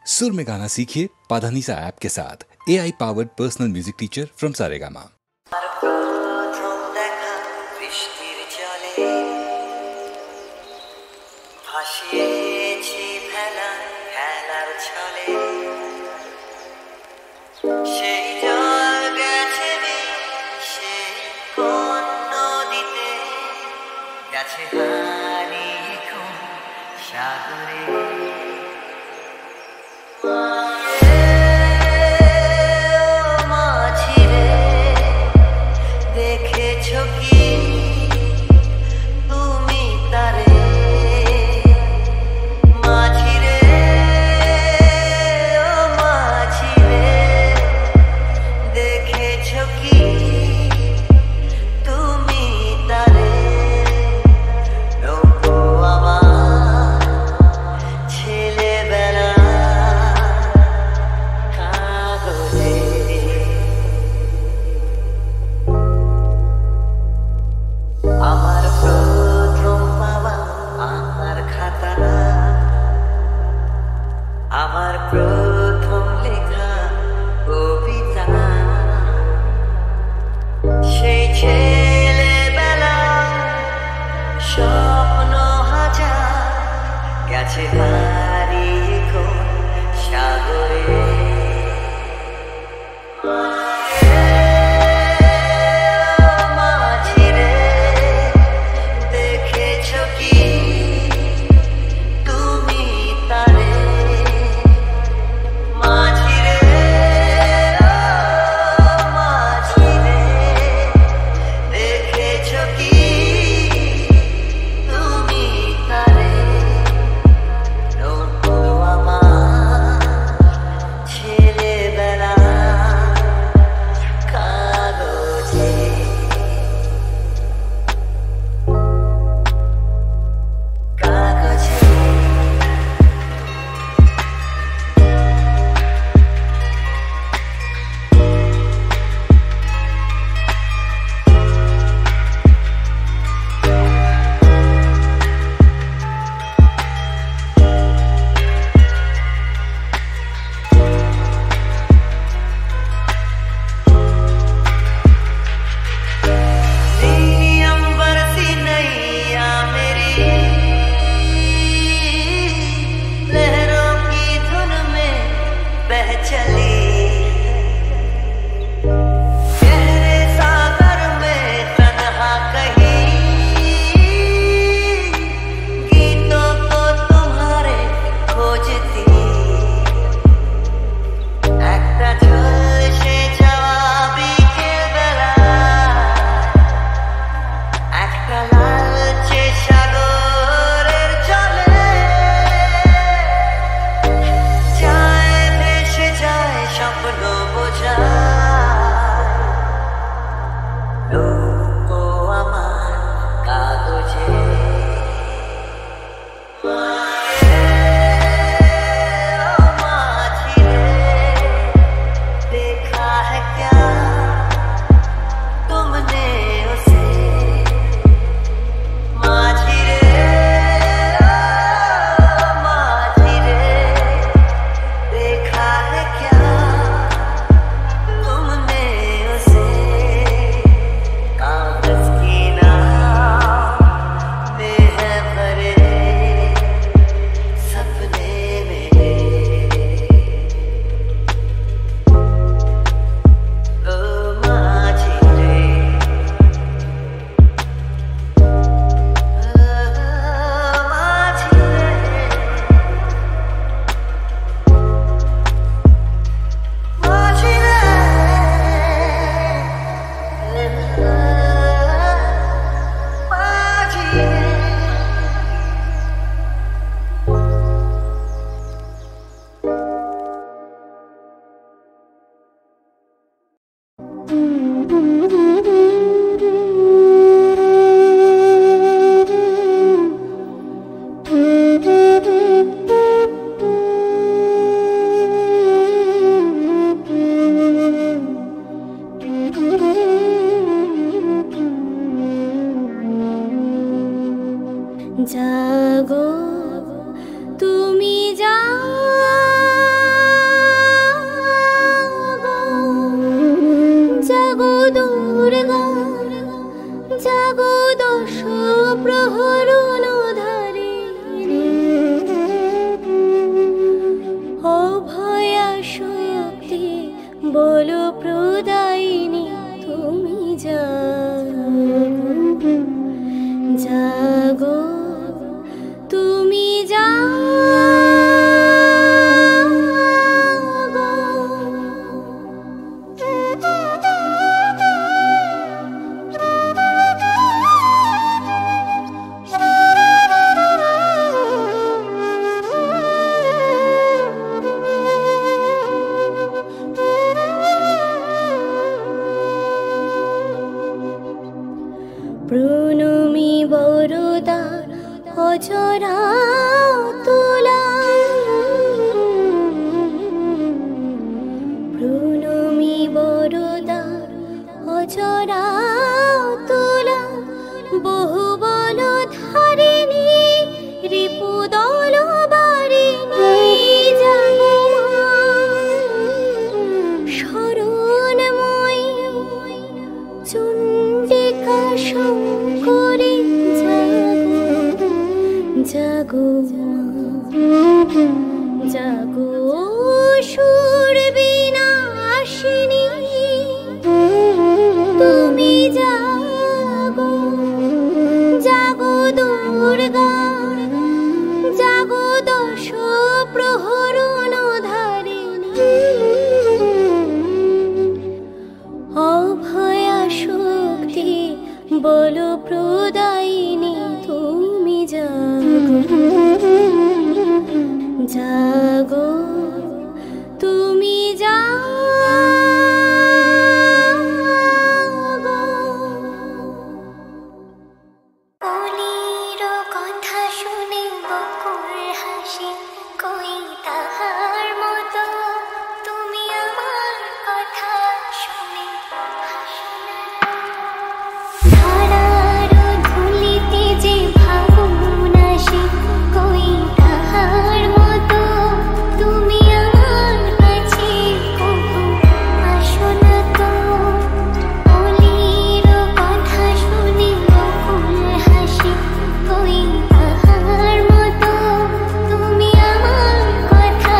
सुर में गाना सीखिए पाधानीसा ऐप के साथ। AI powered personal music teacher from Saregama. বলো প্রদায়িনী তুমি জাগো, জাগো তুমি প্রণমি বরদা অজরা তুলা, প্রণমি বরদা অজরা তুলা, বহু বল ধারিণী রিপুদল বারিণী জাগো মা, শরণময়ী চণ্ডিকা শঙ্করী জাগো, জাগো জাগো সুরবিনাশিনী তুমি জাগো, জাগো দুর্গা, জাগো দশ প্রহরণ ধারিণী, অভয়া শক্তি বল প্রদায়িনী তুমি জাগো, জাগো তুমি জাগো। কলির কথা শুনে বকুল হাসি, কই তাহার মতো তুমি আমার কথা শুনে হাসো না। ধারার ধুলিতে যে ভাবন আসে, কই তাহার মতো তুমি আমার কাছে কবু আসো না তো। কলির কথা শুনে বকুল হাসি, কই তাহার মতো তুমি আমার কথা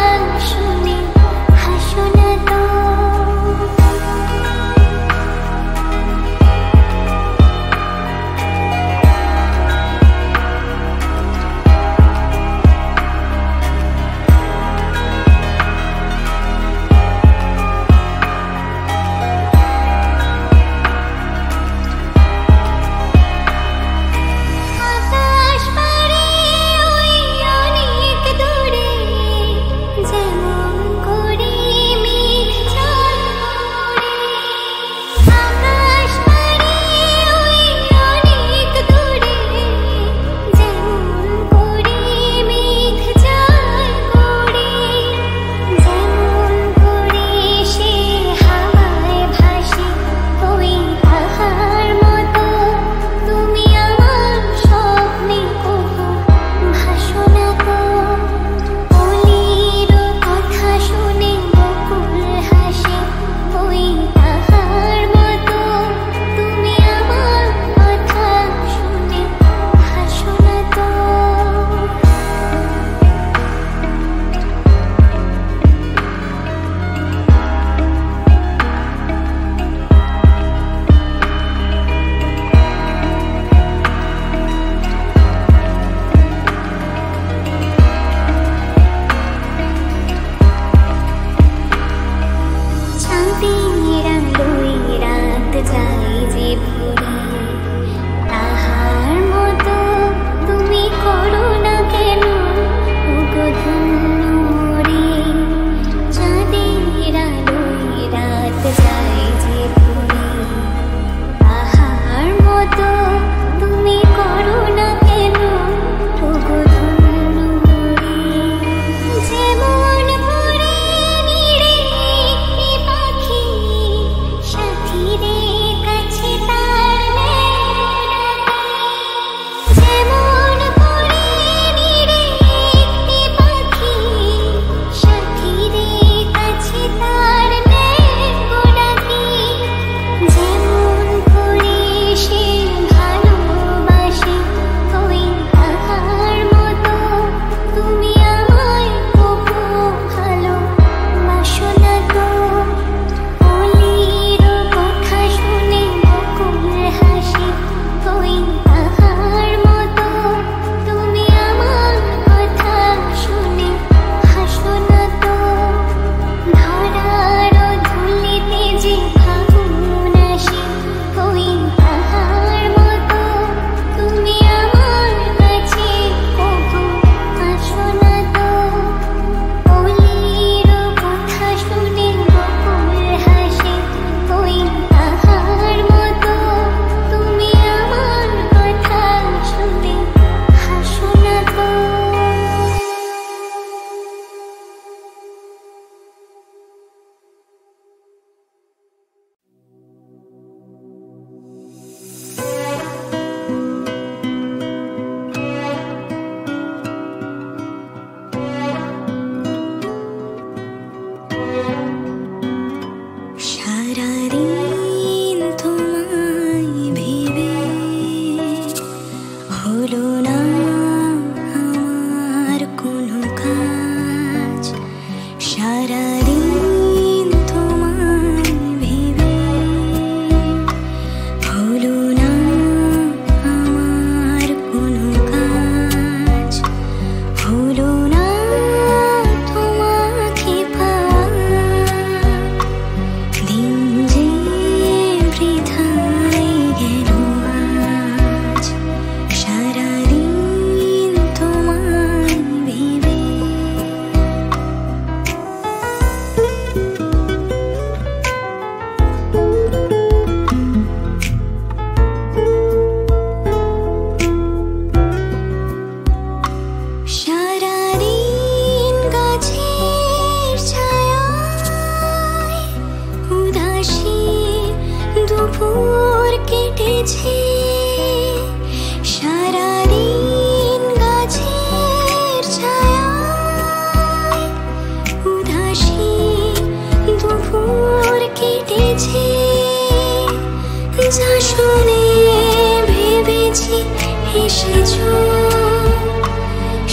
সারাদিন তোমায় ভেবে হলো না আমার কোনো কাজ, হলো না তোমাকে পাওয়া, দিন যে বৃথায় গেল আজ, সারাদিন তোমায় ভেবে। সারাদিন গাছের ছায়ায় উদাসী দুপুর কেটেছে, সারাদিন গাছের ছায়ায় উদাসী দুপুর কেটেছে, যা শুনে ভেবেছি এসেছো,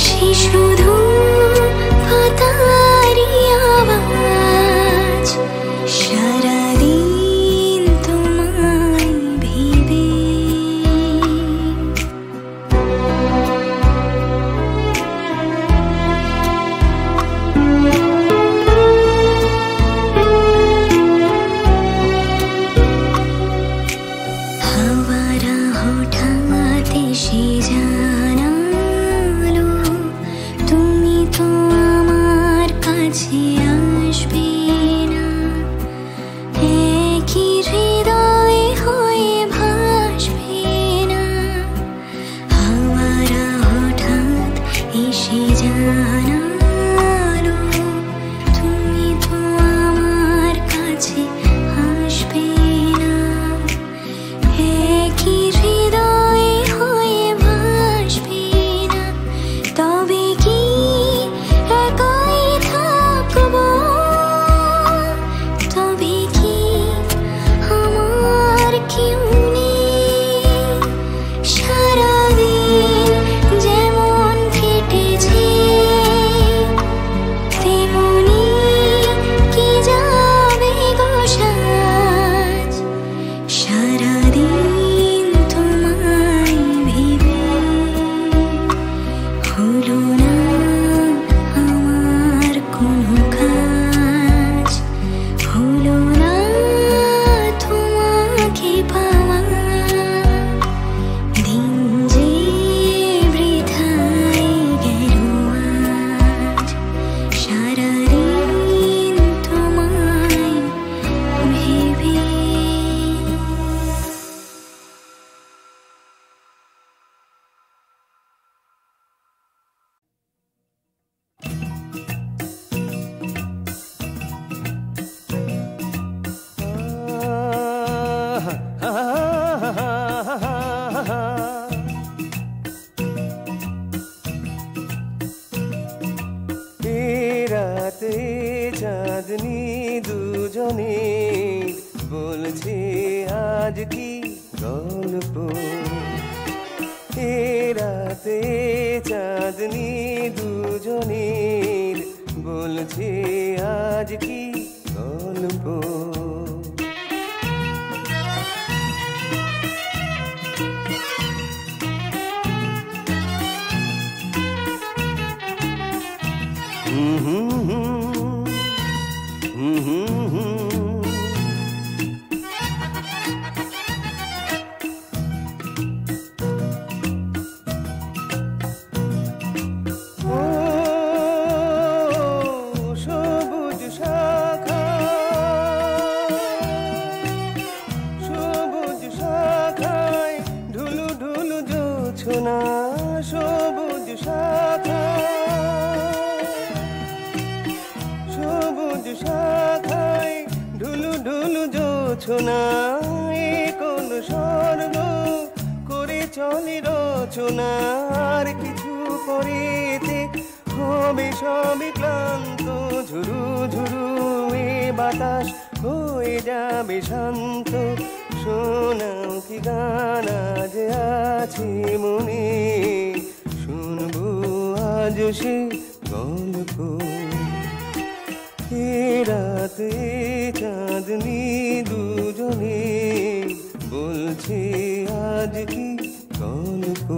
সে শুধু পাতারি আওয়াজ, সারাদিন তোমায় ভেবে। হাওয়ারা হঠাৎ এসে জানালো তুমি তো আমার কাছে আসবে না, একই হৃদয় হয়ে ভাসবে না। হাওয়ারা হঠাৎ এসে জানালো তুমি তো আমার কাছে আসবে না, একই হৃদয় হয়ে ভাসবে না। তবে কি একাই থাকবো, তবে কি আমার কেউ নেই, সারাদিন যেমন কেটেছে তেমনি কি যাবে গো সাজ, সারাদিন তোমায় ভেবে হলো না আমার কোনো কাজ, হলো না তোমাকে পাওয়া, দিন যে বৃথায় গেল আজ, সারাদিন তোমায় ভেবে। রাতে চাঁদনি দুজনে বলছে আজ কি গল্প, এ রাতে চাঁদনি দুজনের বলছে আজ কি গল্প। সবুজ শাখা সবুজ শাখায় ঢুলু ঢুলু জোছনা, সবুজ শাখা সবুজ শাখায় ঢুলু ঢুলু জোছনা, এ কোন স্বর্গ করে চলে রচনা, আর কিছু পরেতে হবে সবই ক্লান্ত, ঝুরু ঝুরু এ বাতাস হয়ে যাবে শান্ত, শোনাও কি গান আজ আছে মনে, শুনবো আজ সে গল্প। রাতে চাঁদনি দুজনে বলছে আজ কি গল্প।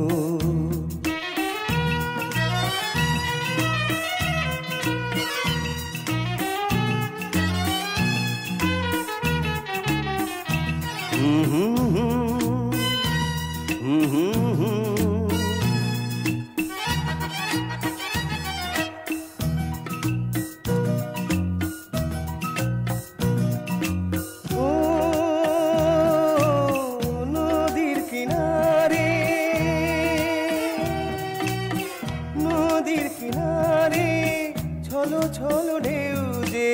ছলো ঢেউ যে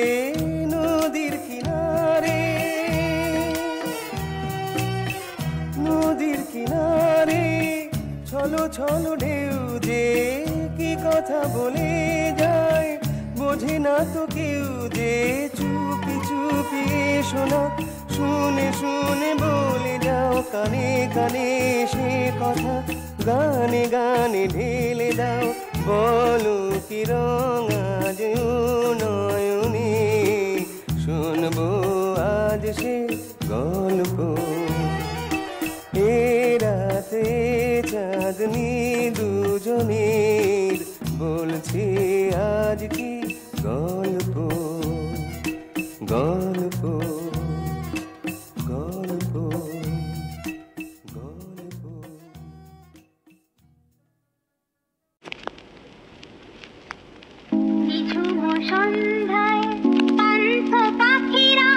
নদীর কিনারে, নদীর কিনারে ছলো ছলো ঢেউ যে কি কথা বলে যায় বোঝে না তো কেউ যে। চুপি চুপি শোনা শুনে শুনে বলে যাও কানে কানে সে কথা, গানে গানে ঢেলে দাও বলো কি রঙ আজ নয়নে। শুনবো আজ সে গল্প। এ রাতে চাঁদনি দুজনের বলছে আজ কি গল্প, গল্প, গল্প, গল্প। সন্ধ্যায় পান্থ পাখিরা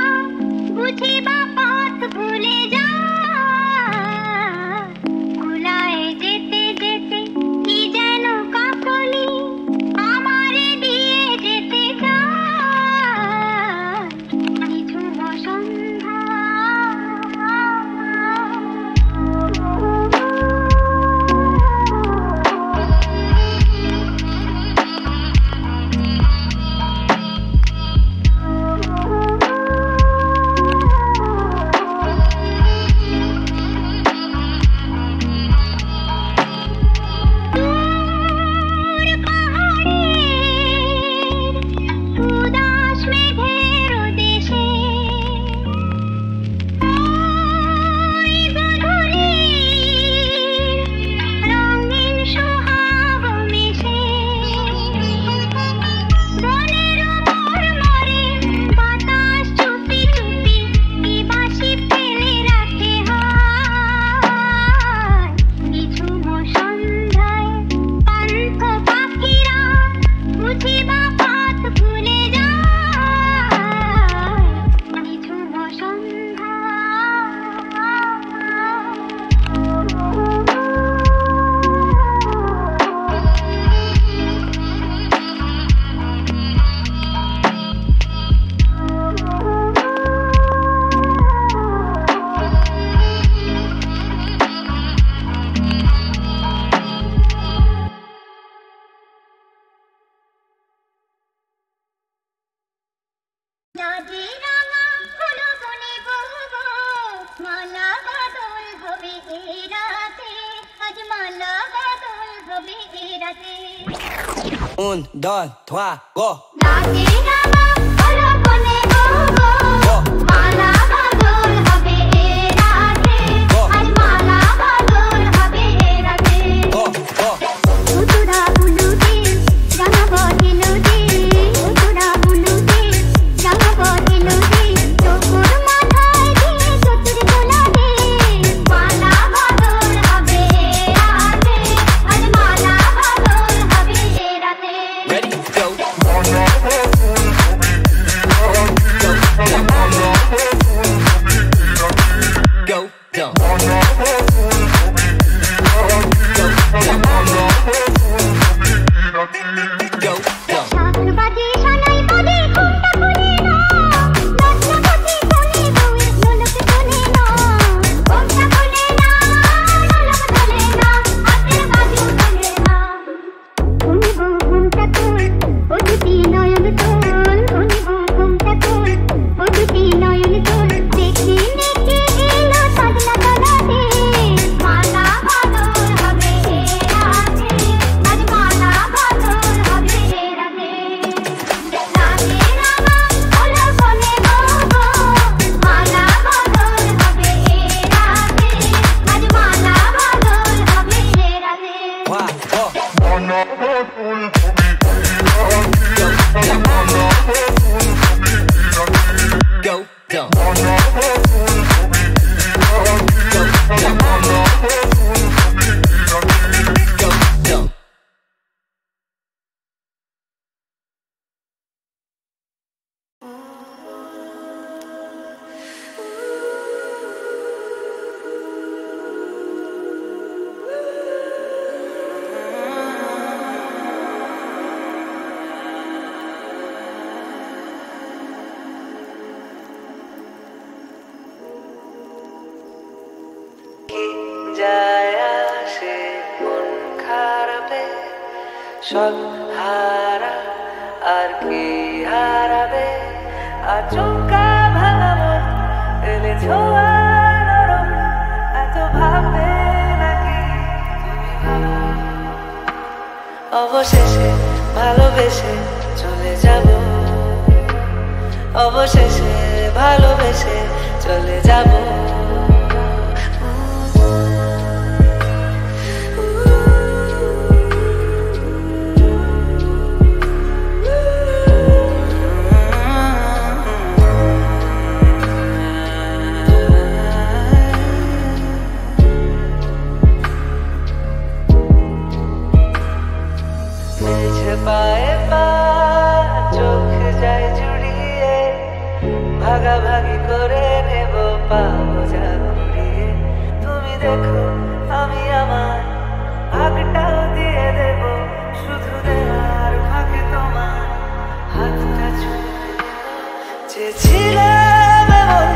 বুঝি বা পথ ভুলে যায়, কুলায় যেতে যেতে কি যেন কাকলি আমারে দিয়ে যেতে চায়। নিঝুম সন্ধ্যা Un, dos, trois, go! Ready, go! যায় আসে মন খারাপে সব হারা আর কি হারাবে আচমকা ভাঙা মন এলে ছোঁয়া নরম এত ভাববে নাকি তুমি অবশেষে ভালোবেসে চলে যাব অবশেষে ভালোবেসে চলে যাব পায়ে পা চোখ যায় জুড়িয়ে ভাগাভাগি করে নেব পাবো যা ঘুরিয়ে তুমি দেখো আমি আমার ভাগটাও দিয়ে দেব শুধু দেওয়ার ফাঁকে তোমার হাতটা ছুঁয়ে চেয়েছিলাম এমন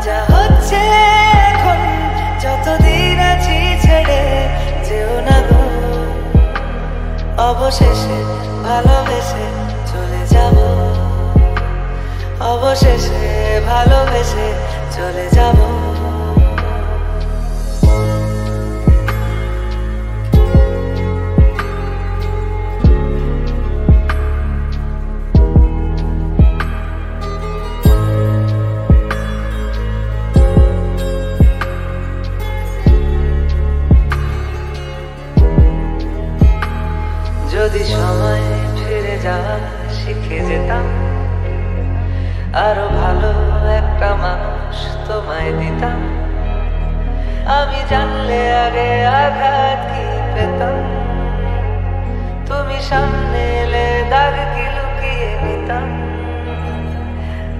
যা হচ্ছে এখন যতদিন আছি ছেড়ে যেও না গো অবশেষে ভালোবেসে চলে যাব অবশেষে ভালোবেসে চলে যাব যদি সময় ফিরে যাওয়া শিখে যেতাম আরো ভালো একটা মানুষ তোমায় দিতাম আমি জানলে আগে আঘাত কি পেতাম তুমি সামনে এলে দাগ কি লুকিয়ে নিতাম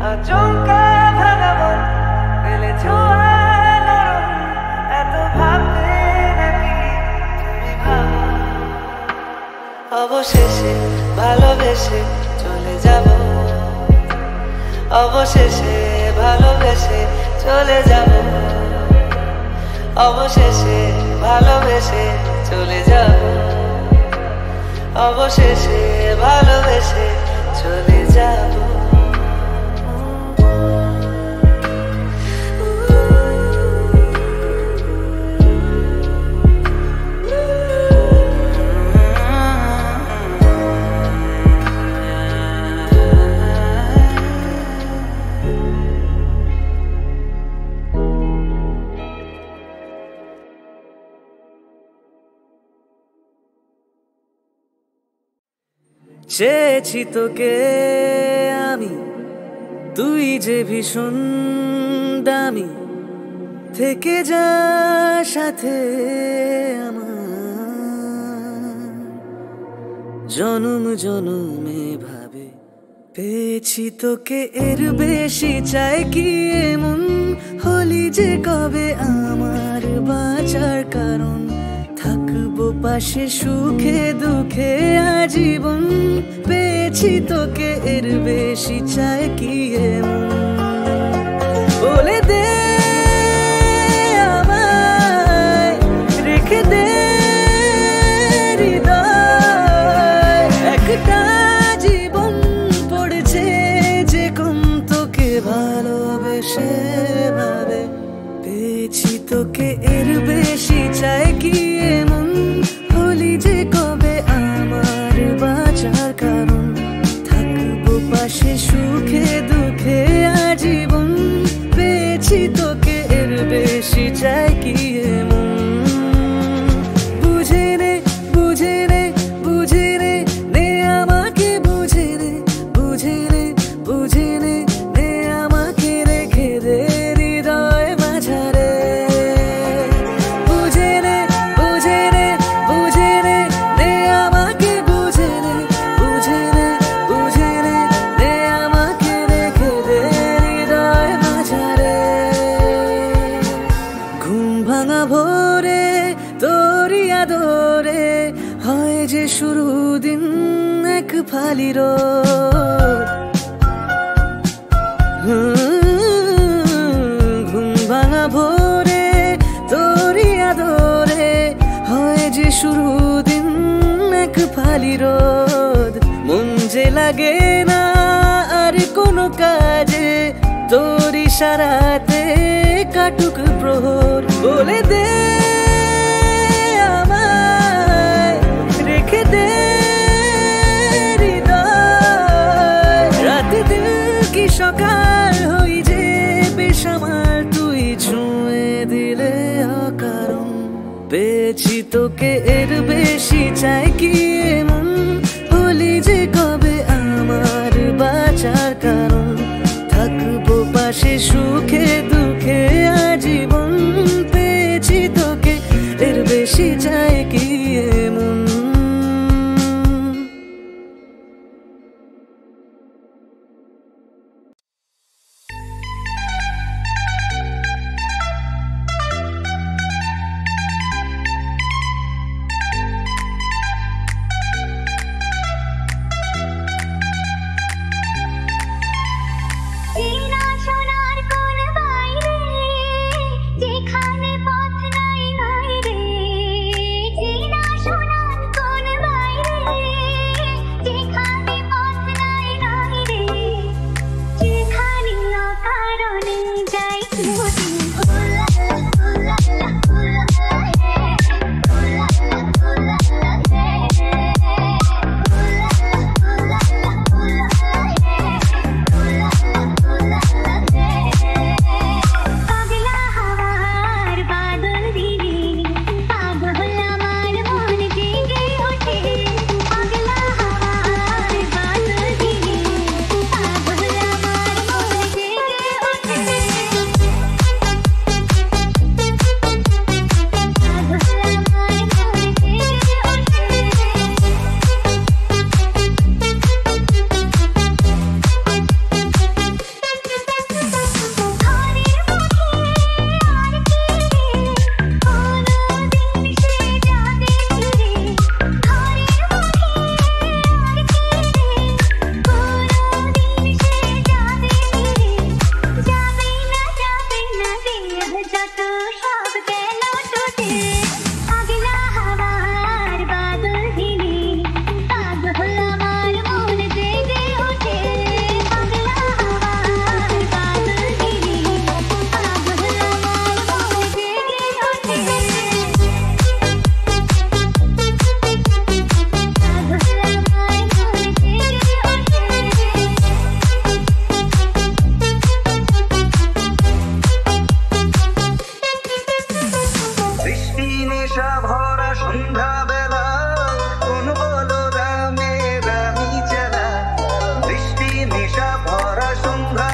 আচমকা ভাঙা মন পেলে ছোঁয়া নরম এত ভাববে নাকি তুমি ভাবো অবশেষে ভালোবেসে চলে যাব অবশেষে ভালোবেসে চলে যাব অবশেষে ভালোবেসে চলে যাব অবশেষে ভালোবেসে চলে যাব চেয়েছি তোকে আমি তুই যে ভীষণ দামি থেকে যা সাথে আমার জনম জনমে ভাবে পেয়েছি তোকে এর বেশি চাই কি এমন হলি যে কবে আমার বাঁচার কারণ থাকবো পাশে সুখে দুঃখে আজীবন পেয়েছি তোকে এর বেশি চাই কি এমন বলে দে আমায় রেখে দে হৃদয় একটা জীবন পড়েছে যে কম তোকে ভালোবেসে ভাবে পেয়েছি তোকে এর বেশি চাই কি এমন হলি যে কবে আমার বাঁচার কারণ থাকবো পাশে সুখে দুঃখে আজীবন পেয়েছি তোকে এর বেশি চাই কি এমন বুঝে নে বুঝে নে বুঝে নে নে আমাকে বুঝে নে বুঝে নে বুঝে নে নে আমাকে রেখে দে হৃদয় মাঝারে বুঝে নে বুঝে নে বুঝে নে নে আমাকে বুঝে নে বুঝে নে বুঝে নে নে আমাকে রেখে দে হৃদয় মাঝারে ঘুম ভাঙা ভোরে তোরি আদরে হয় যে শুরু দিন এক ফালি রোদ ঘুম ভাঙা ভোরে তোরি আদরে কাজে তোর ইশারাতে কাটুক প্রহর বলে দে আমায় রেখে দে হৃদয় রাতে দিল কি সকাল হই যে বেসামাল তুই ছুঁয়ে দিলে অকারণ পেয়েছি তোকে এর বেশি চাই কি এমন বলি যে কবে আমার বাঁচার কারণ থাকবো পাশে সুখে দুঃখে আজীবন পেয়েছি তোকে এর বেশি চাই কি এমন চেনা সোনার কোন বাইরে যেখানে পথ নাই নাই রে চেনা সোনার কোন বাইরে যেখানে পথ নাই নাই রে যেখানে অকারণে যাই ছুটে উল্লালা উল্লালা উল্লালা হে উল্লালা উল্লালা হে উল্লালা উল্লালা পাগলা হাওয়ার বাদল দিনে পাগল আমার মন জেগে ওঠে পাগলা হাওয়ার বাদল দিনে পাগল আমার মন জেগে ওঠে সন্ধ্যা